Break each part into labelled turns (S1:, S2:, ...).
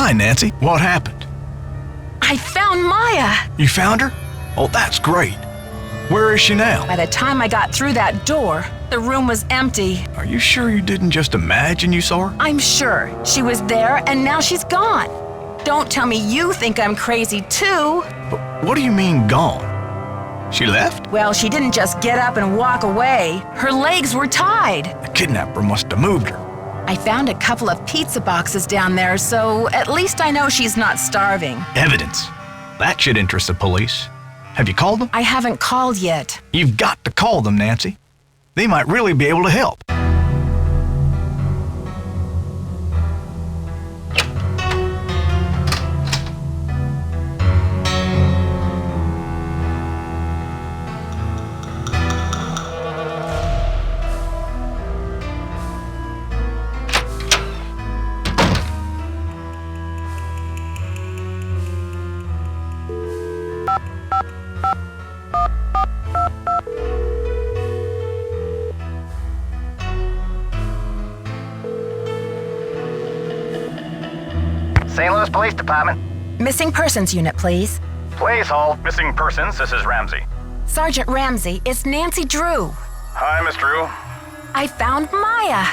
S1: Hi, Nancy. What happened?
S2: I found Maya.
S1: You found her? Oh, that's great. Where is she now?
S2: By the time I got through that door, the room was empty.
S1: Are you sure you didn't just imagine you saw her?
S2: I'm sure. She was there and now she's gone. Don't tell me you think I'm crazy too.
S1: But what do you mean gone? She left?
S2: Well, she didn't just get up and walk away. Her legs were tied.
S1: The kidnapper must have moved her.
S2: I found a couple of pizza boxes down there, so at least I know she's not starving.
S1: Evidence. That should interest the police. Have you called them?
S2: I haven't called yet.
S1: You've got to call them, Nancy. They might really be able to help.
S3: St. Louis Police Department.
S2: Missing persons unit, please.
S3: Please hold. Missing persons, this is Ramsay.
S2: Sergeant Ramsay, it's Nancy Drew.
S3: Hi, Miss Drew.
S2: I found Maya.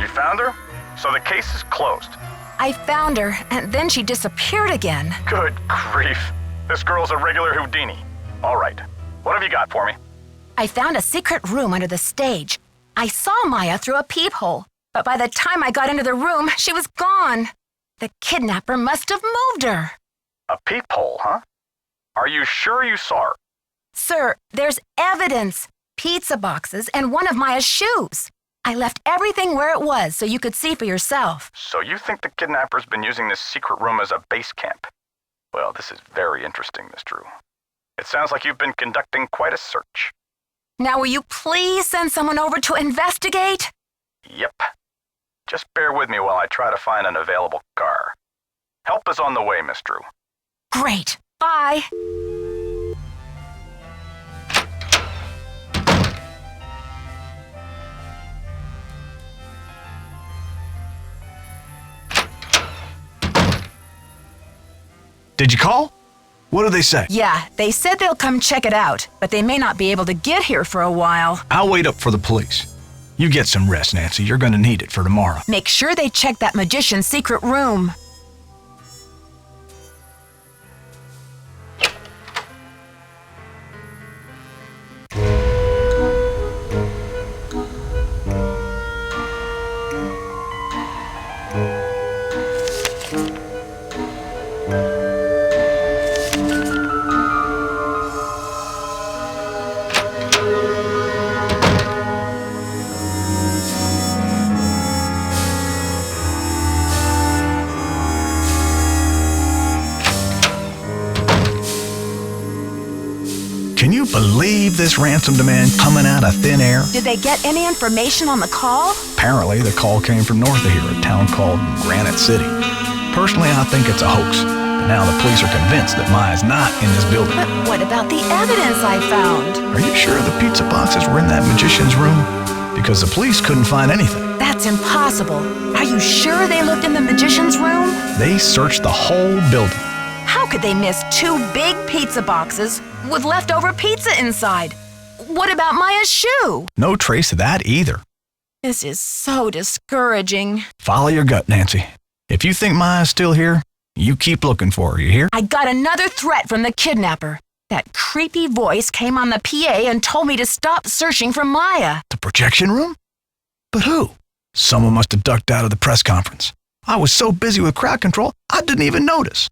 S3: You found her? So the case is closed.
S2: I found her, and then she disappeared again.
S3: Good grief. This girl's a regular Houdini. All right. What have you got for me?
S2: I found a secret room under the stage. I saw Maya through a peephole, but by the time I got into the room, she was gone. The kidnapper must have moved her.
S3: A peephole, huh? Are you sure you saw her?
S2: Sir, there's evidence. Pizza boxes and one of Maya's shoes. I left everything where it was so you could see for yourself.
S3: So you think the kidnapper's been using this secret room as a base camp? Well, this is very interesting, Miss Drew. It sounds like you've been conducting quite a search.
S2: Now will you please send someone over to investigate?
S3: Yep. Just bear with me while I try to find an available car. Help is on the way, Miss Drew.
S2: Great. Bye.
S1: Did you call? What did they say?
S2: Yeah, they said they'll come check it out, but they may not be able to get here for a while.
S1: I'll wait up for the police. You get some rest, Nancy. You're going to need it for tomorrow.
S2: Make sure they check that magician's secret room.
S1: Can you believe this ransom demand coming out of thin air?
S2: Did they get any information on the call?
S1: Apparently, the call came from north of here, a town called Granite City. Personally, I think it's a hoax. But now the police are convinced that Maya's not in this building.
S2: But what about the evidence I found?
S1: Are you sure the pizza boxes were in that magician's room? Because the police couldn't find anything.
S2: That's impossible. Are you sure they looked in the magician's room?
S1: They searched the whole building.
S2: How could they miss 2 big pizza boxes with leftover pizza inside? What about Maya's shoe?
S1: No trace of that either.
S2: This is so discouraging.
S1: Follow your gut, Nancy. If you think Maya's still here, you keep looking for her, you hear?
S2: I got another threat from the kidnapper. That creepy voice came on the PA and told me to stop searching for Maya.
S1: The projection room? But who? Someone must have ducked out of the press conference. I was so busy with crowd control, I didn't even notice.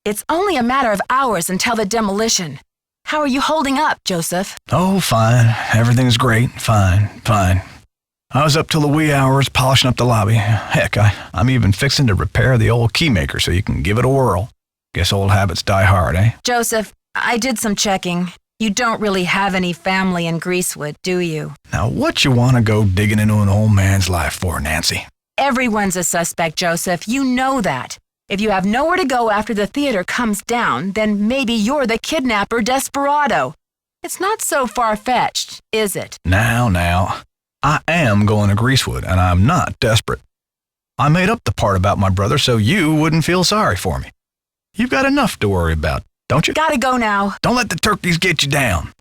S2: It's only a matter of hours until the demolition. How are you holding up, Joseph?
S1: Oh, fine. Everything's great. Fine. I was up till the wee hours polishing up the lobby. Heck, I'm even fixing to repair the old keymaker so you can give it a whirl. Guess old habits die hard, eh?
S2: Joseph, I did some checking. You don't really have any family in Greasewood, do you?
S1: Now, what you want to go digging into an old man's life for, Nancy?
S2: Everyone's a suspect, Joseph. You know that. If you have nowhere to go after the theater comes down, then maybe you're the kidnapper desperado. It's not so far-fetched, is it?
S1: Now. I am going to Greasewood, and I'm not desperate. I made up the part about my brother so you wouldn't feel sorry for me. You've got enough to worry about, don't you?
S2: Gotta go now.
S1: Don't let the turkeys get you down.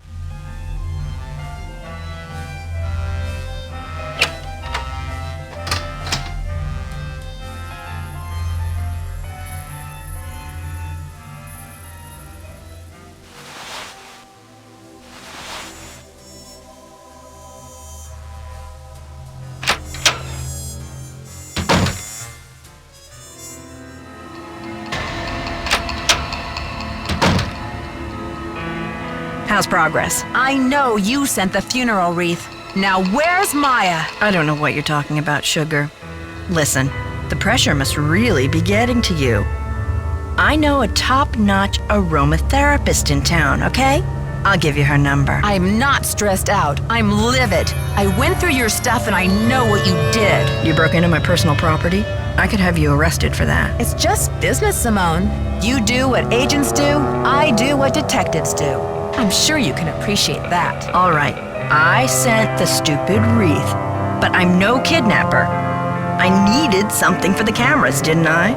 S4: How's progress?
S2: I know you sent the funeral wreath. Now where's Maya?
S4: I don't know what you're talking about, Sugar. Listen, the pressure must really be getting to you. I know a top-notch aromatherapist in town, okay? I'll give you her number.
S2: I'm not stressed out. I'm livid. I went through your stuff and I know what you did.
S4: You broke into my personal property? I could have you arrested for that.
S2: It's just business, Simone. You do what agents do. I do what detectives do. I'm sure you can appreciate that.
S4: All right, I sent the stupid wreath, but I'm no kidnapper. I needed something for the cameras, didn't I?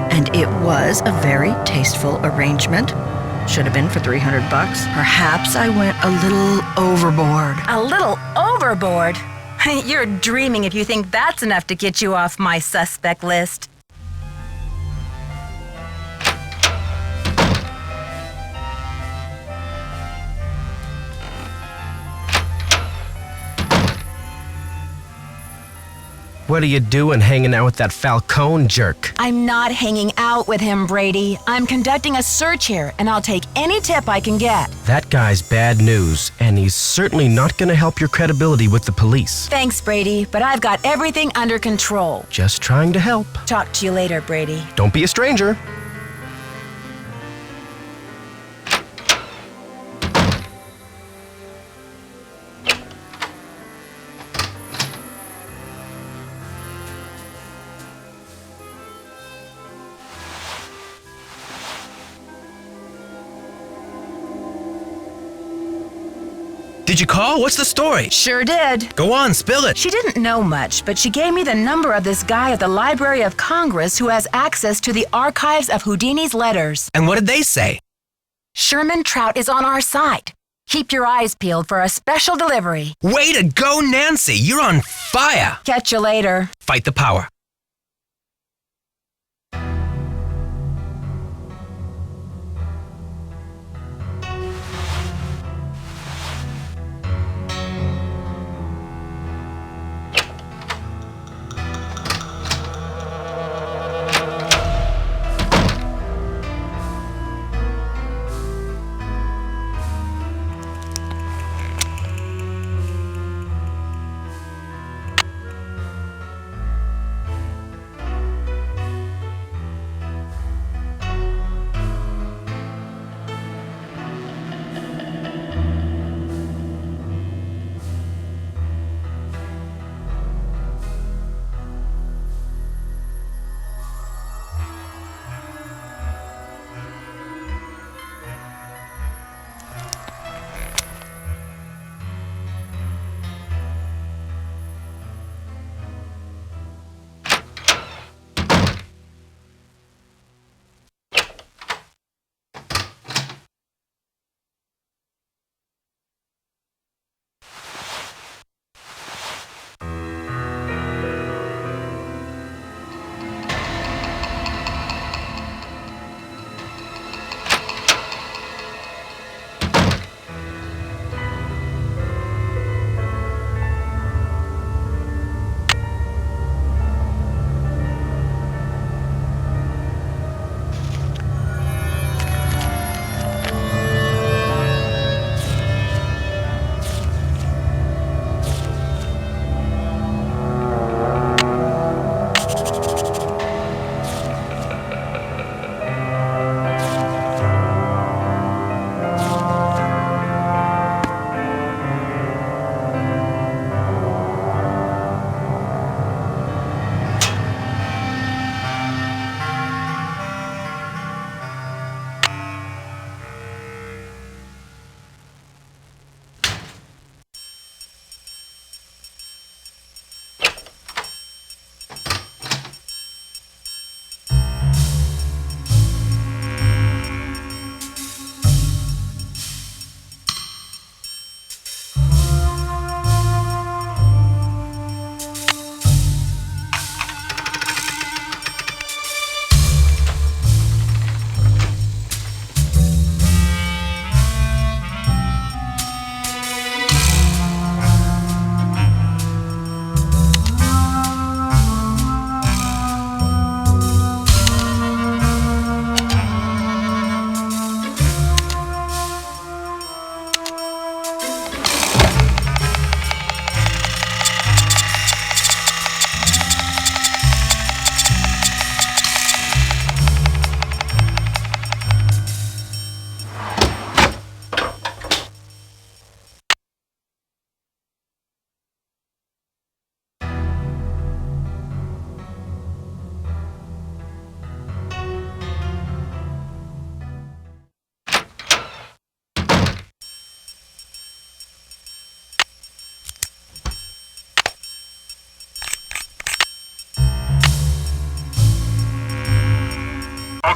S4: And it was a very tasteful arrangement. Should have been for $300. Perhaps I went a little overboard.
S2: A little overboard? You're dreaming if you think that's enough to get you off my suspect list.
S5: What are you doing hanging out with that Falcone jerk?
S2: I'm not hanging out with him, Brady. I'm conducting a search here, and I'll take any tip I can get.
S5: That guy's bad news, and he's certainly not going to help your credibility with the police.
S2: Thanks, Brady, but I've got everything under control.
S5: Just trying to help.
S2: Talk to you later, Brady.
S5: Don't be a stranger.
S6: Did you call? What's the story?
S2: Sure did.
S6: Go on, spill it.
S2: She didn't know much, but she gave me the number of this guy at the Library of Congress who has access to the archives of Houdini's letters.
S6: And what did they say?
S2: Sherman Trout is on our side. Keep your eyes peeled for a special delivery.
S6: Way to go, Nancy. You're on fire.
S2: Catch you later.
S6: Fight the power.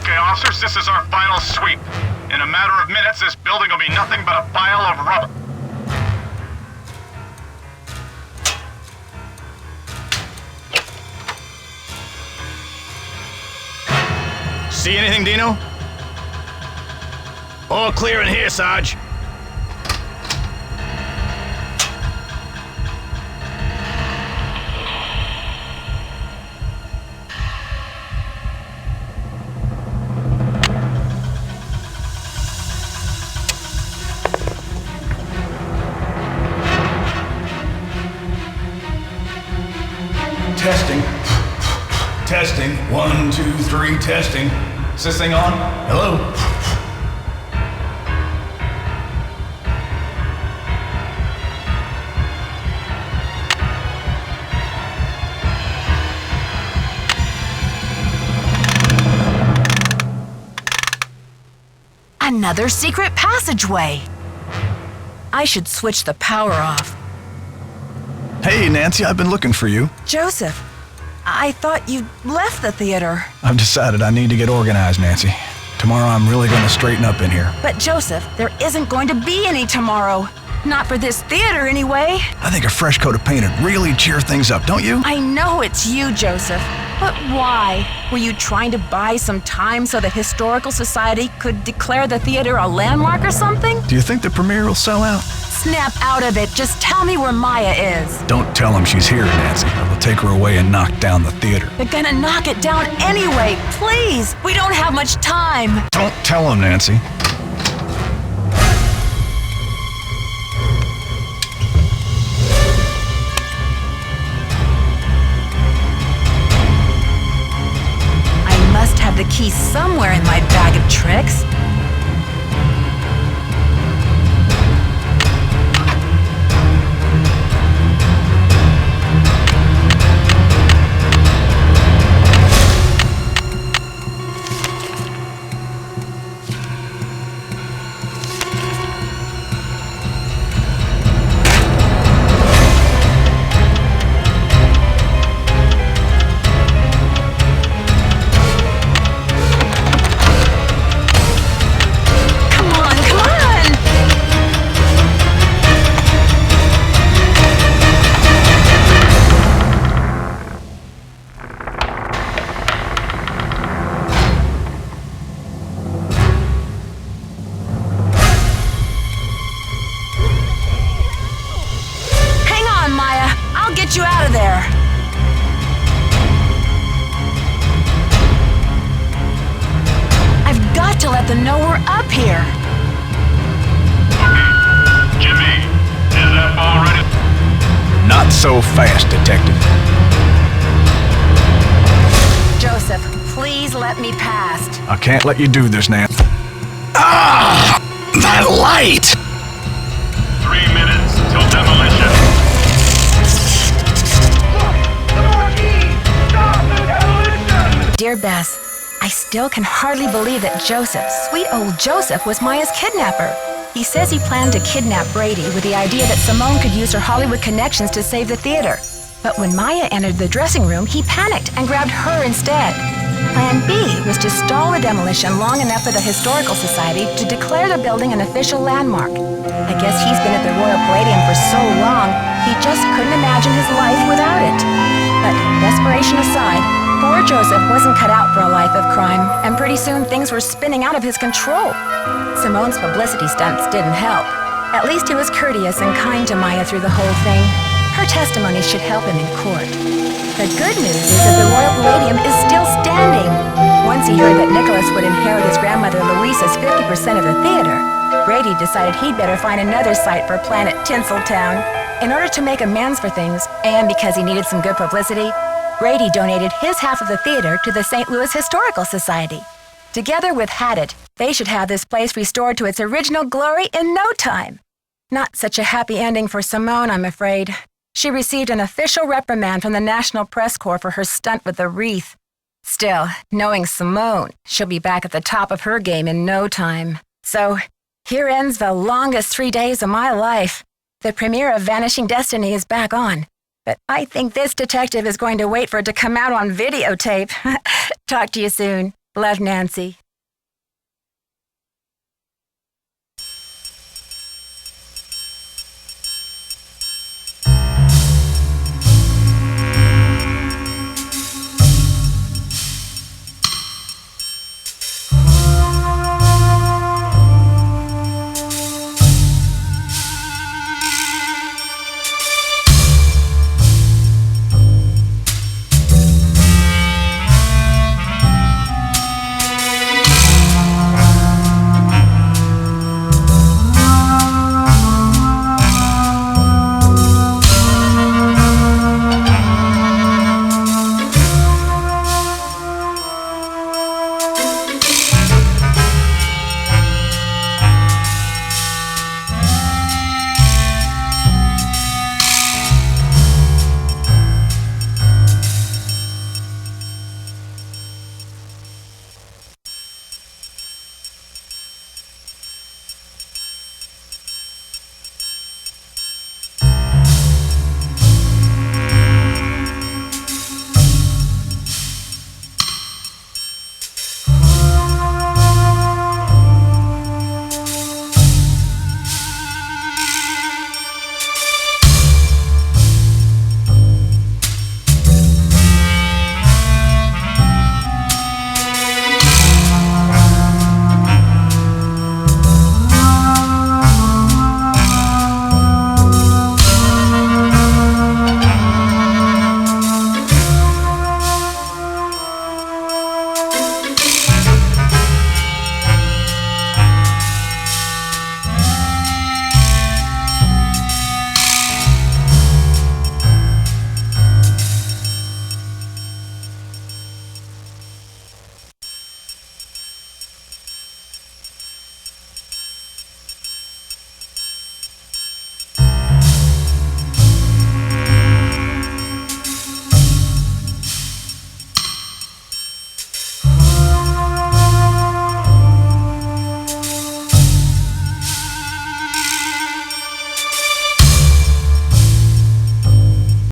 S3: Okay, officers, this is our final sweep. In a matter of minutes, this building will be nothing but a pile of rubble.
S1: See anything, Dino?
S7: All clear in here, Sarge.
S1: Testing. Testing. 1, 2, 3, testing. Is this thing on? Hello?
S2: Another secret passageway. I should switch the power off.
S1: Hey, Nancy, I've been looking for you.
S2: Joseph, I thought you'd left the theater.
S1: I've decided I need to get organized, Nancy. Tomorrow I'm really going to straighten up in here.
S2: But Joseph, there isn't going to be any tomorrow. Not for this theater, anyway.
S1: I think a fresh coat of paint would really cheer things up, don't you?
S2: I know it's you, Joseph. But why? Were you trying to buy some time so the Historical Society could declare the theater a landmark or something?
S1: Do you think the premiere will sell out?
S2: Snap out of it. Just tell me where Maya is.
S1: Don't tell him she's here, Nancy. I will take her away and knock down the theater.
S2: They're gonna knock it down anyway. Please, we don't have much time.
S1: Don't tell him, Nancy.
S2: I must have the key somewhere in my bag of tricks. Get you out of there. I've got to let them know we're up here.
S3: Jimmy, is that ball ready?
S1: Not so fast, Detective.
S2: Joseph, please let me past.
S1: I can't let you do this, Nancy.
S7: Ah! That light!
S3: 3 minutes till demolition.
S2: Dear Bess, I still can hardly believe that Joseph, sweet old Joseph, was Maya's kidnapper. He says he planned to kidnap Brady with the idea that Simone could use her Hollywood connections to save the theater. But when Maya entered the dressing room, he panicked and grabbed her instead. Plan B was to stall the demolition long enough for the Historical Society to declare the building an official landmark. I guess he's been at the Royal Palladium for so long, he just couldn't imagine his life without it. But desperation aside, poor Joseph wasn't cut out for a life of crime, and pretty soon things were spinning out of his control. Simone's publicity stunts didn't help. At least he was courteous and kind to Maya through the whole thing. Her testimony should help him in court. The good news is that the Royal Palladium is still standing. Once he heard that Nicholas would inherit his grandmother Louisa's 50% of the theater, Brady decided he'd better find another site for Planet Tinseltown. In order to make amends for things, and because he needed some good publicity, Brady donated his half of the theater to the St. Louis Historical Society. Together with Haddett, they should have this place restored to its original glory in no time. Not such a happy ending for Simone, I'm afraid. She received an official reprimand from the National Press Corps for her stunt with the wreath. Still, knowing Simone, she'll be back at the top of her game in no time. So, here ends the longest 3 days of my life. The premiere of Vanishing Destiny is back on. But I think this detective is going to wait for it to come out on videotape. Talk to you soon. Love, Nancy.